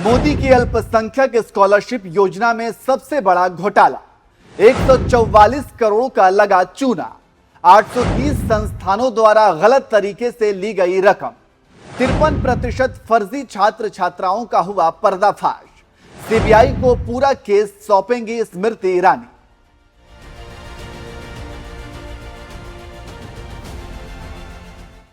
मोदी की अल्पसंख्यक स्कॉलरशिप योजना में सबसे बड़ा घोटाला। 144 करोड़ का लगा चूना। 830 संस्थानों द्वारा गलत तरीके से ली गई रकम। 53% फर्जी छात्र छात्राओं का हुआ पर्दाफाश। सीबीआई को पूरा केस सौंपेंगी स्मृति ईरानी।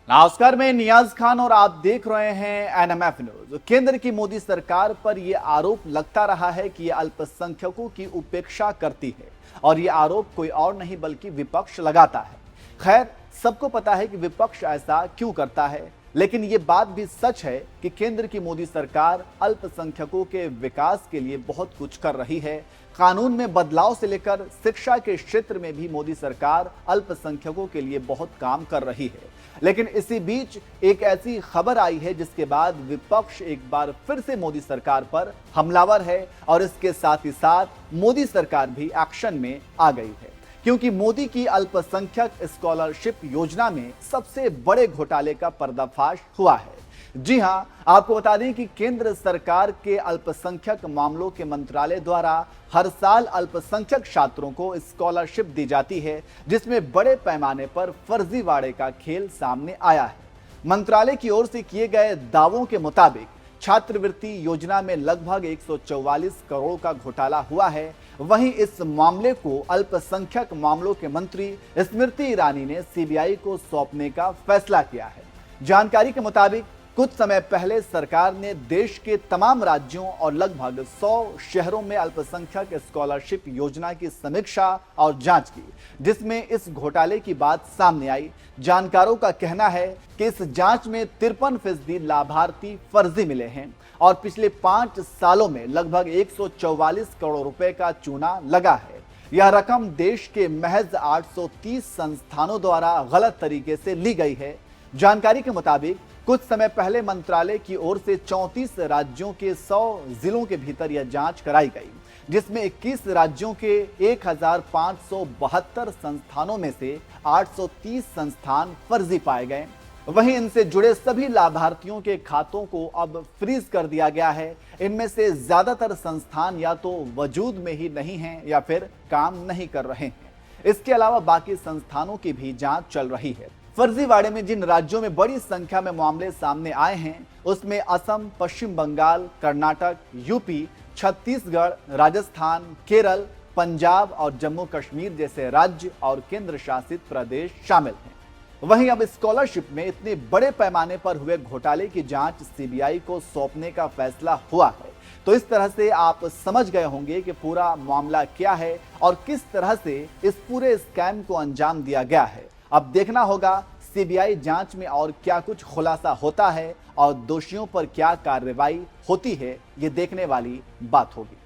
नमस्कार, मैं नियाज खान और आप देख रहे हैं एनएमएफ न्यूज। केंद्र की मोदी सरकार पर यह आरोप लगता रहा है कि यह अल्पसंख्यकों की उपेक्षा करती है और यह आरोप कोई और नहीं बल्कि विपक्ष लगाता है। खैर, सबको पता है कि विपक्ष ऐसा क्यों करता है, लेकिन यह बात भी सच है कि केंद्र की मोदी सरकार अल्पसंख्यकों के विकास के लिए बहुत कुछ कर रही है। कानून में बदलाव से लेकर शिक्षा के क्षेत्र में भी मोदी सरकार अल्पसंख्यकों के लिए बहुत काम कर रही है। लेकिन इसी बीच एक ऐसी खबर आई है जिसके बाद विपक्ष एक बार फिर से मोदी सरकार पर हमलावर है और इसके साथ ही साथ मोदी सरकार भी एक्शन में आ गई है, क्योंकि मोदी की अल्पसंख्यक स्कॉलरशिप योजना में सबसे बड़े घोटाले का पर्दाफाश हुआ है। जी हां, आपको बता दें कि केंद्र सरकार के अल्पसंख्यक मामलों के मंत्रालय द्वारा हर साल अल्पसंख्यक छात्रों को स्कॉलरशिप दी जाती है, जिसमें बड़े पैमाने पर फर्जीवाड़े का खेल सामने आया है। मंत्रालय की ओर से किए गए दावों के मुताबिक छात्रवृत्ति योजना में लगभग 144 करोड़ का घोटाला हुआ है। वहीं इस मामले को अल्पसंख्यक मामलों के मंत्री स्मृति ईरानी ने सीबीआई को सौंपने का फैसला किया है। जानकारी के मुताबिक कुछ समय पहले सरकार ने देश के तमाम राज्यों और लगभग 100 शहरों में अल्पसंख्यक स्कॉलरशिप योजना की समीक्षा और जांच की, जिसमें इस घोटाले की बात सामने आई। जानकारों का कहना है कि इस जांच में 53% लाभार्थी फर्जी मिले हैं और पिछले 5 सालों में लगभग 144 करोड़ रुपए का चूना लगा है। यह रकम देश के महज 830 संस्थानों द्वारा गलत तरीके से ली गई है। जानकारी के मुताबिक कुछ समय पहले मंत्रालय की ओर से 34 राज्यों के 100 जिलों के भीतर यह जांच कराई गई, जिसमें 21 राज्यों के 1572 संस्थानों में से 830 संस्थान फर्जी पाए गए। वहीं इनसे जुड़े सभी लाभार्थियों के खातों को अब फ्रीज कर दिया गया है। इनमें से ज्यादातर संस्थान या तो वजूद में ही नहीं हैं या फिर काम नहीं कर रहे हैं। इसके अलावा बाकी संस्थानों की भी जांच चल रही है। फर्जीवाड़े में जिन राज्यों में बड़ी संख्या में मामले सामने आए हैं, उसमें असम, पश्चिम बंगाल, कर्नाटक, यूपी, छत्तीसगढ़, राजस्थान, केरल, पंजाब और जम्मू कश्मीर जैसे राज्य और केंद्र शासित प्रदेश शामिल हैं। वहीं अब स्कॉलरशिप में इतने बड़े पैमाने पर हुए घोटाले की जांच सीबीआई को सौंपने का फैसला हुआ है। तो इस तरह से आप समझ गए होंगे कि पूरा मामला क्या है और किस तरह से इस पूरे स्कैम को अंजाम दिया गया है। अब देखना होगा सीबीआई जांच में और क्या कुछ खुलासा होता है और दोषियों पर क्या कार्रवाई होती है, ये देखने वाली बात होगी।